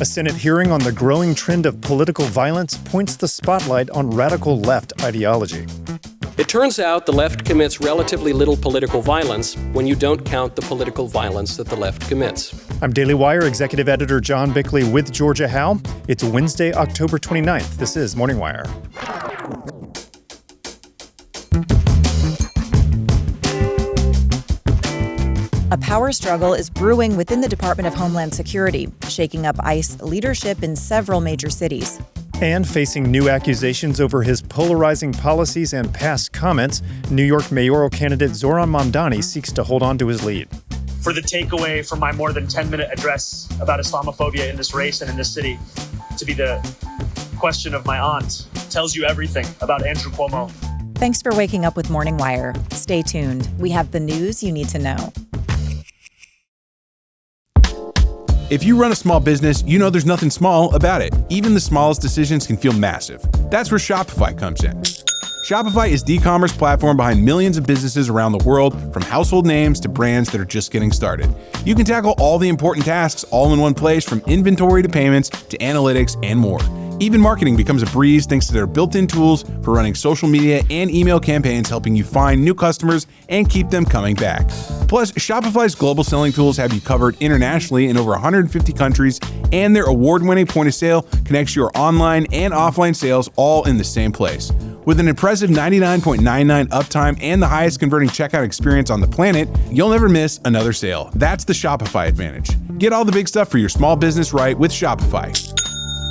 A Senate hearing on the growing trend of political violence points the spotlight on radical left ideology. It turns out the left commits relatively little political violence when you don't count the political violence that the left commits. I'm Daily Wire Executive Editor John Bickley with Georgia Howe. It's Wednesday, October 29th. This is Morning Wire. A power struggle is brewing within the Department of Homeland Security, shaking up ICE leadership in several major cities. And facing new accusations over his polarizing policies and past comments, New York mayoral candidate Zohran Mamdani seeks to hold on to his lead. For the takeaway from my more than 10-minute address about Islamophobia in this race and in this city to be the question of my aunt tells you everything about Andrew Cuomo. Thanks for waking up with Morning Wire. Stay tuned. We have the news you need to know. If you run a small business, you know there's nothing small about it. Even the smallest decisions can feel massive. That's where Shopify comes in. Shopify is the e-commerce platform behind millions of businesses around the world, from household names to brands that are just getting started. You can tackle all the important tasks all in one place, from inventory to payments to analytics and more. Even marketing becomes a breeze thanks to their built-in tools for running social media and email campaigns, helping you find new customers and keep them coming back. Plus, Shopify's global selling tools have you covered internationally in over 150 countries, and their award-winning point of sale connects your online and offline sales all in the same place. With an impressive 99.99 uptime and the highest converting checkout experience on the planet, you'll never miss another sale. That's the Shopify advantage. Get all the big stuff for your small business right with Shopify.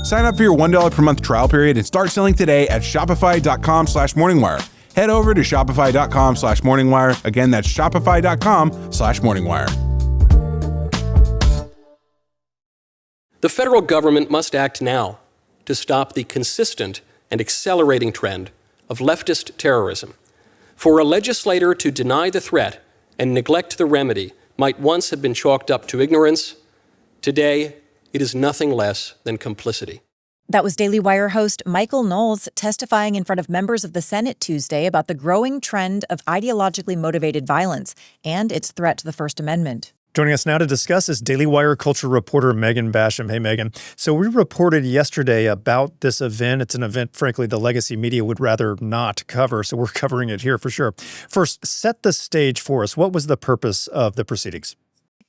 Sign up for your $1 per month trial period and start selling today at shopify.com/morningwire. Head over to shopify.com/morningwire. Again, that's shopify.com/morningwire. The federal government must act now to stop the consistent and accelerating trend of leftist terrorism. For a legislator to deny the threat and neglect the remedy might once have been chalked up to ignorance. Today, it is nothing less than complicity. That was Daily Wire host Michael Knowles testifying in front of members of the Senate Tuesday about the growing trend of ideologically motivated violence and its threat to the First Amendment. Joining us now to discuss is Daily Wire culture reporter Megan Basham. Hey, Megan. So we reported yesterday about this event. It's an event, frankly, the legacy media would rather not cover, so we're covering it here for sure. First, set the stage for us. What was the purpose of the proceedings?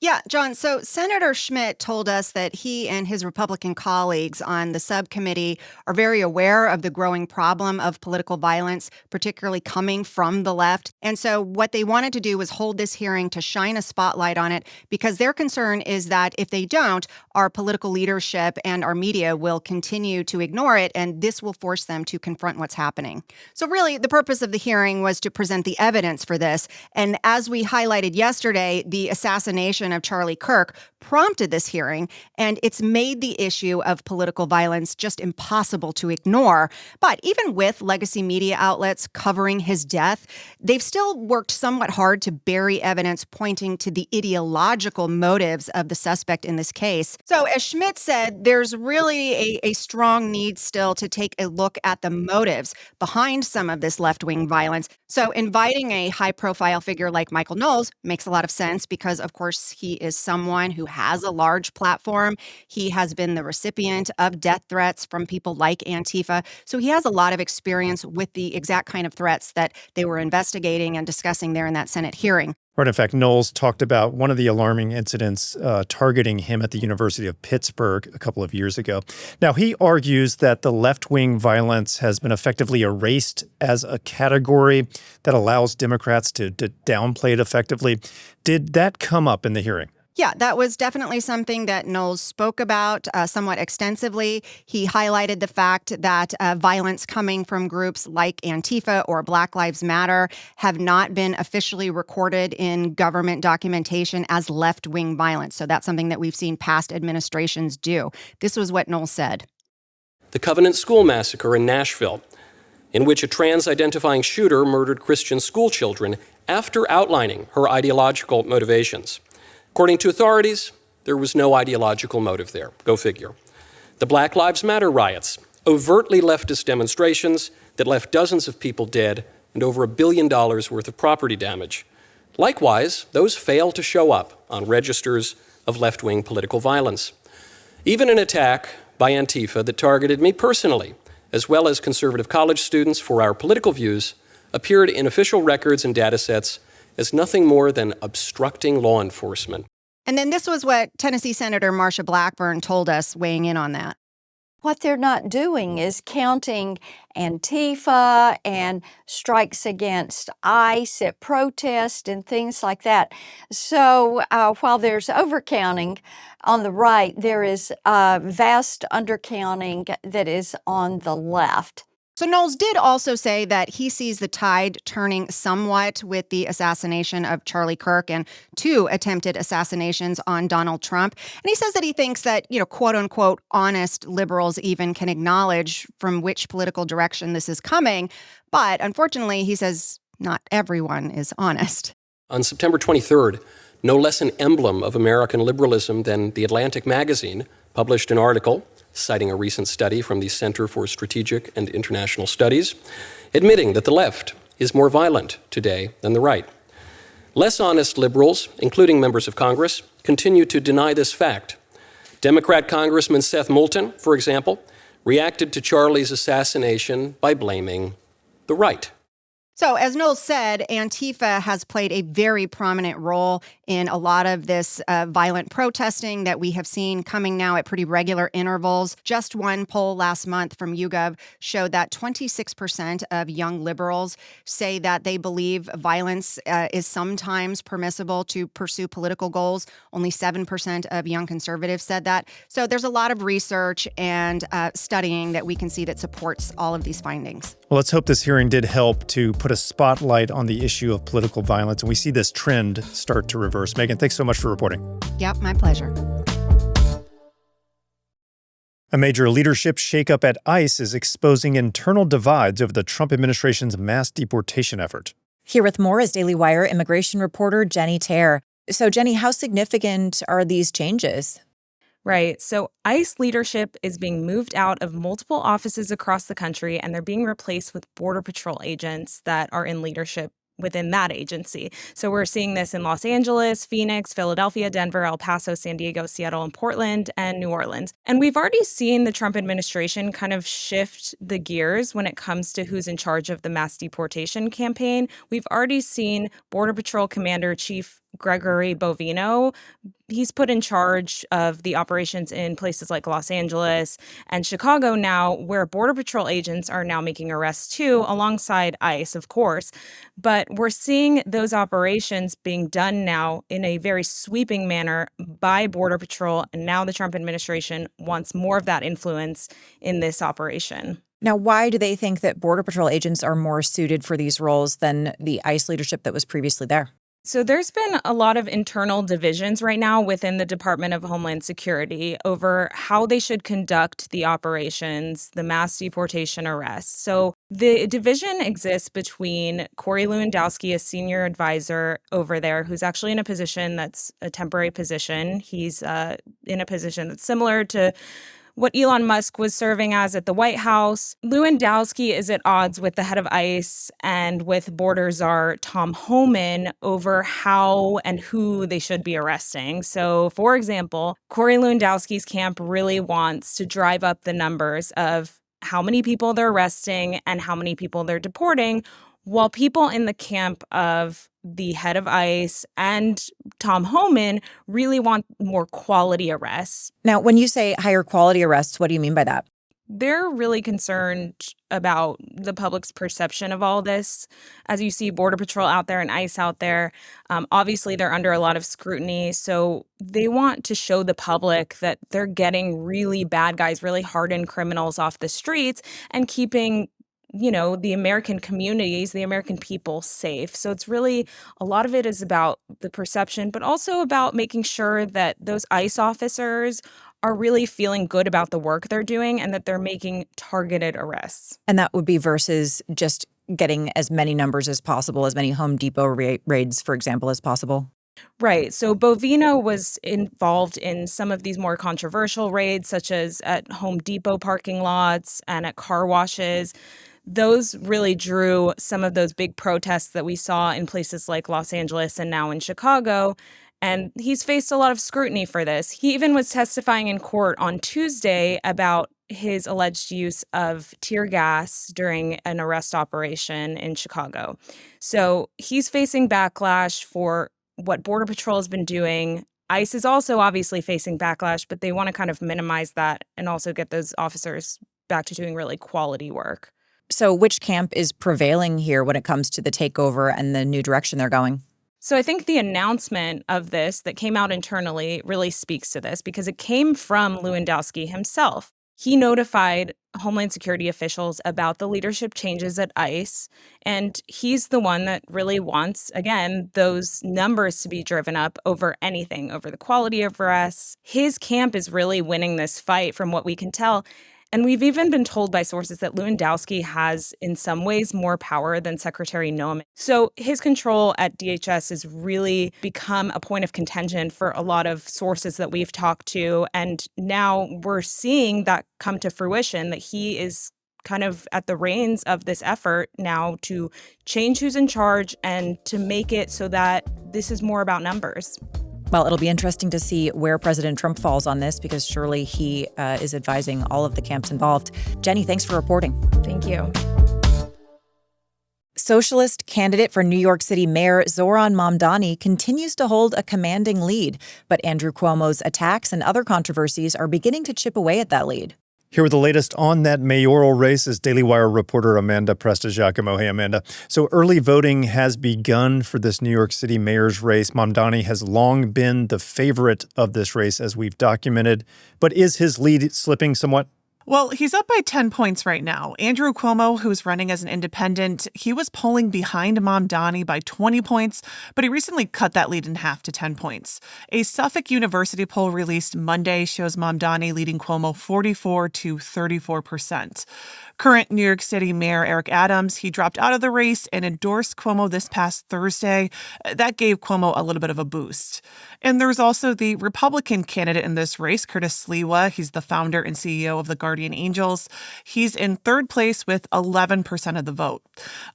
Yeah, John. So Senator Schmidt told us that he and his Republican colleagues on the subcommittee are very aware of the growing problem of political violence, particularly coming from the left. And so what they wanted to do was hold this hearing to shine a spotlight on it, because their concern is that if they don't, our political leadership and our media will continue to ignore it, and this will force them to confront what's happening. So really, the purpose of the hearing was to present the evidence for this. And as we highlighted yesterday, the assassination of Charlie Kirk prompted this hearing, and it's made the issue of political violence just impossible to ignore. But even with legacy media outlets covering his death, they've still worked somewhat hard to bury evidence pointing to the ideological motives of the suspect in this case. So as Schmidt said, there's really a strong need still to take a look at the motives behind some of this left-wing violence. So inviting a high-profile figure like Michael Knowles makes a lot of sense because, of course, he is someone who has a large platform. He has been the recipient of death threats from people like Antifa. So he has a lot of experience with the exact kind of threats that they were investigating and discussing there in that Senate hearing. Right. In fact, Knowles talked about one of the alarming incidents targeting him at the University of Pittsburgh a couple of years ago. Now, he argues that the left-wing violence has been effectively erased as a category that allows Democrats to downplay it effectively. Did that come up in the hearing? Yeah, that was definitely something that Knowles spoke about somewhat extensively. He highlighted the fact that violence coming from groups like Antifa or Black Lives Matter have not been officially recorded in government documentation as left-wing violence. So that's something that we've seen past administrations do. This was what Knowles said. The Covenant School Massacre in Nashville, in which a trans-identifying shooter murdered Christian school children after outlining her ideological motivations. According to authorities, there was no ideological motive there. Go figure. The Black Lives Matter riots, overtly leftist demonstrations that left dozens of people dead and over $1 billion worth of property damage. Likewise, those fail to show up on registers of left-wing political violence. Even an attack by Antifa that targeted me personally, as well as conservative college students for our political views, appeared in official records and data sets as nothing more than obstructing law enforcement. And then this was what Tennessee Senator Marsha Blackburn told us, weighing in on that. What they're not doing is counting Antifa and strikes against ICE at protest and things like that. So while there's overcounting on the right, there is vast undercounting that is on the left. So Knowles did also say that he sees the tide turning somewhat with the assassination of Charlie Kirk and 2 attempted assassinations on Donald Trump. And he says that he thinks that, quote unquote, honest liberals even can acknowledge from which political direction this is coming. But unfortunately, he says not everyone is honest. On September 23rd, no less an emblem of American liberalism than The Atlantic magazine published an article citing a recent study from the Center for Strategic and International Studies, admitting that the left is more violent today than the right. Less honest liberals, including members of Congress, continue to deny this fact. Democrat Congressman Seth Moulton, for example, reacted to Charlie's assassination by blaming the right. So, as Knowles said, Antifa has played a very prominent role in a lot of this violent protesting that we have seen coming now at pretty regular intervals. Just one poll last month from YouGov showed that 26% of young liberals say that they believe violence is sometimes permissible to pursue political goals. Only 7% of young conservatives said that. So there's a lot of research and studying that we can see that supports all of these findings. Well, let's hope this hearing did help to put a spotlight on the issue of political violence, and we see this trend start to reverse. Megan, thanks so much for reporting. Yep, my pleasure. A major leadership shakeup at ICE is exposing internal divides over the Trump administration's mass deportation effort. Here with more is Daily Wire immigration reporter Jenny Terr. So, Jenny, how significant are these changes? Right. So ICE leadership is being moved out of multiple offices across the country, and they're being replaced with Border Patrol agents that are in leadership within that agency. So we're seeing this in Los Angeles, Phoenix, Philadelphia, Denver, El Paso, San Diego, Seattle, and Portland, and New Orleans. And we've already seen the Trump administration kind of shift the gears when it comes to who's in charge of the mass deportation campaign. We've already seen Border Patrol Commander Chief Gregory Bovino. He's put in charge of the operations in places like Los Angeles and Chicago now, where Border Patrol agents are now making arrests too, alongside ICE, of course. But we're seeing those operations being done now in a very sweeping manner by Border Patrol. And now the Trump administration wants more of that influence in this operation. Now, why do they think that Border Patrol agents are more suited for these roles than the ICE leadership that was previously there? So there's been a lot of internal divisions right now within the Department of Homeland Security over how they should conduct the operations, the mass deportation arrests. So the division exists between Corey Lewandowski, a senior advisor over there, who's actually in a position that's a temporary position. He's in a position that's similar to what Elon Musk was serving as at the White House. Lewandowski is at odds with the head of ICE and with border czar Tom Homan over how and who they should be arresting. So, for example, Corey Lewandowski's camp really wants to drive up the numbers of how many people they're arresting and how many people they're deporting, while people in the camp of the head of ICE and Tom Homan really want more quality arrests. Now, when you say higher quality arrests, what do you mean by that? They're really concerned about the public's perception of all this. As you see Border Patrol out there and ICE out there, obviously they're under a lot of scrutiny. So they want to show the public that they're getting really bad guys, really hardened criminals off the streets and keeping the American communities, the American people safe. So it's really, a lot of it is about the perception, but also about making sure that those ICE officers are really feeling good about the work they're doing and that they're making targeted arrests. And that would be versus just getting as many numbers as possible, as many Home Depot raids, for example, as possible. Right. So Bovino was involved in some of these more controversial raids, such as at Home Depot parking lots and at car washes. Those really drew some of those big protests that we saw in places like Los Angeles and now in Chicago. And he's faced a lot of scrutiny for this. He even was testifying in court on Tuesday about his alleged use of tear gas during an arrest operation in Chicago. So he's facing backlash for what Border Patrol has been doing. ICE is also obviously facing backlash, but they want to kind of minimize that and also get those officers back to doing really quality work. So which camp is prevailing here when it comes to the takeover and the new direction they're going? So I think the announcement of this that came out internally really speaks to this because it came from Lewandowski himself. He notified Homeland Security officials about the leadership changes at ICE, and he's the one that really wants, again, those numbers to be driven up over anything, over the quality of arrests. His camp is really winning this fight from what we can tell. And we've even been told by sources that Lewandowski has, in some ways, more power than Secretary Noem. So his control at DHS has really become a point of contention for a lot of sources that we've talked to. And now we're seeing that come to fruition, that he is kind of at the reins of this effort now to change who's in charge and to make it so that this is more about numbers. Well, it'll be interesting to see where President Trump falls on this because surely he is advising all of the camps involved. Jenny, thanks for reporting. Thank you. Socialist candidate for New York City Mayor Zohran Mamdani continues to hold a commanding lead, but Andrew Cuomo's attacks and other controversies are beginning to chip away at that lead. Here with the latest on that mayoral race is Daily Wire reporter Amanda Prestigiacomo. Hey, Amanda. So early voting has begun for this New York City mayor's race. Mamdani has long been the favorite of this race, as we've documented. But is his lead slipping somewhat? Well, he's up by 10 points right now. Andrew Cuomo, who's running as an independent, he was polling behind Mamdani by 20 points, but he recently cut that lead in half to 10 points. A Suffolk University poll released Monday shows Mamdani leading Cuomo 44 to 34%. Current New York City Mayor Eric Adams, he dropped out of the race and endorsed Cuomo this past Thursday. That gave Cuomo a little bit of a boost. And there's also the Republican candidate in this race, Curtis Sliwa. He's the founder and CEO of the Guardian Angels. He's in third place with 11% of the vote.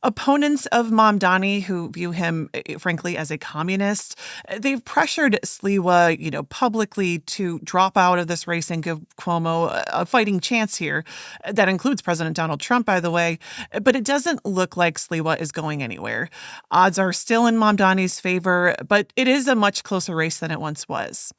Opponents of Mamdani, who view him, frankly, as a communist, they've pressured Sliwa, publicly to drop out of this race and give Cuomo a fighting chance here. That includes President Donald Trump, by the way, but it doesn't look like Sliwa is going anywhere. Odds are still in Mamdani's favor, but it is a much closer race than it once was.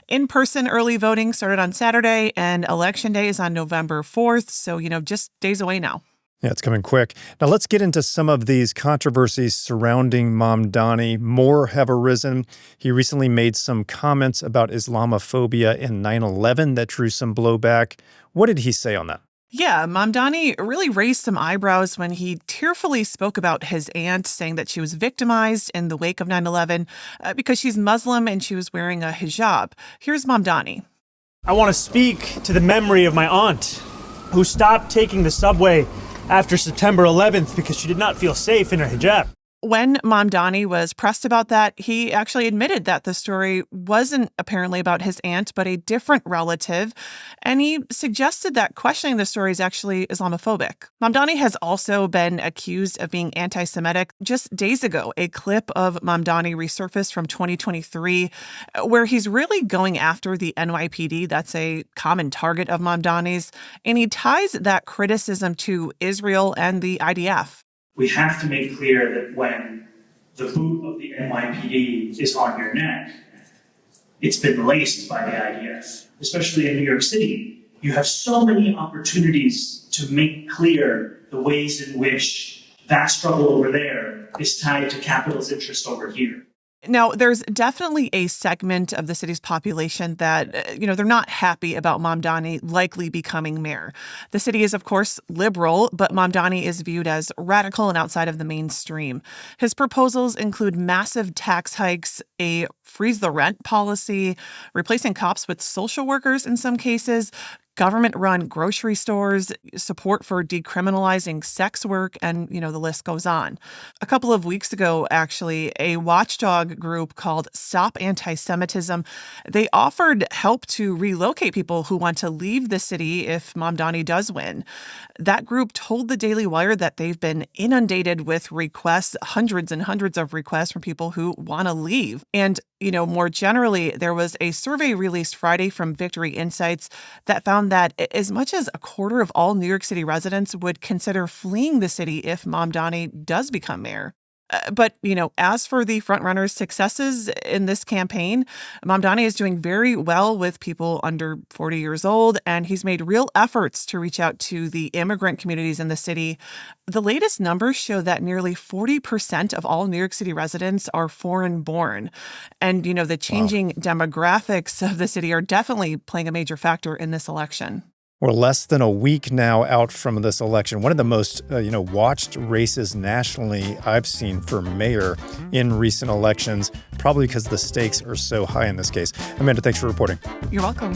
In-person early voting started on Saturday, and Election Day is on November 4th, so, just days away now. Yeah, it's coming quick. Now let's get into some of these controversies surrounding Mamdani. More have arisen. He recently made some comments about Islamophobia and 9/11 that drew some blowback. What did he say on that? Yeah, Mamdani really raised some eyebrows when he tearfully spoke about his aunt, saying that she was victimized in the wake of 9/11 because she's Muslim and she was wearing a hijab. Here's Mamdani. I want to speak to the memory of my aunt who stopped taking the subway after September 11th because she did not feel safe in her hijab. When Mamdani was pressed about that, he actually admitted that the story wasn't apparently about his aunt, but a different relative. And he suggested that questioning the story is actually Islamophobic. Mamdani has also been accused of being anti-Semitic. Just days ago, a clip of Mamdani resurfaced from 2023, where he's really going after the NYPD. That's a common target of Mamdani's. And he ties that criticism to Israel and the IDF. We have to make clear that when the boot of the NYPD is on your neck, it's been laced by the IDF, especially in New York City. You have so many opportunities to make clear the ways in which that struggle over there is tied to capital's interest over here. Now, there's definitely a segment of the city's population that, they're not happy about Mamdani likely becoming mayor. The city is, of course, liberal, but Mamdani is viewed as radical and outside of the mainstream. His proposals include massive tax hikes, a freeze the rent policy, replacing cops with social workers in some cases, government-run grocery stores, support for decriminalizing sex work, and, the list goes on. A couple of weeks ago, actually, a watchdog group called Stop Anti-Semitism, they offered help to relocate people who want to leave the city if Mamdani does win. That group told the Daily Wire that they've been inundated with requests, hundreds and hundreds of requests from people who want to leave. And more generally, there was a survey released Friday from Victory Insights that found that as much as a quarter of all New York City residents would consider fleeing the city if Mamdani does become mayor. But, as for the frontrunner's successes in this campaign, Mamdani is doing very well with people under 40 years old, and he's made real efforts to reach out to the immigrant communities in the city. The latest numbers show that nearly 40% of all New York City residents are foreign-born. And, the changing demographics of the city are definitely playing a major factor in this election. We're less than a week now out from this election. One of the most, watched races nationally I've seen for mayor in recent elections, probably because the stakes are so high in this case. Amanda, thanks for reporting. You're welcome.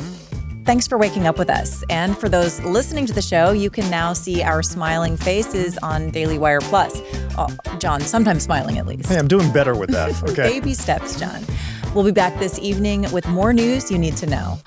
Thanks for waking up with us. And for those listening to the show, you can now see our smiling faces on Daily Wire Plus. Oh, John, sometimes smiling at least. Hey, I'm doing better with that. Okay. Baby steps, John. We'll be back this evening with more news you need to know.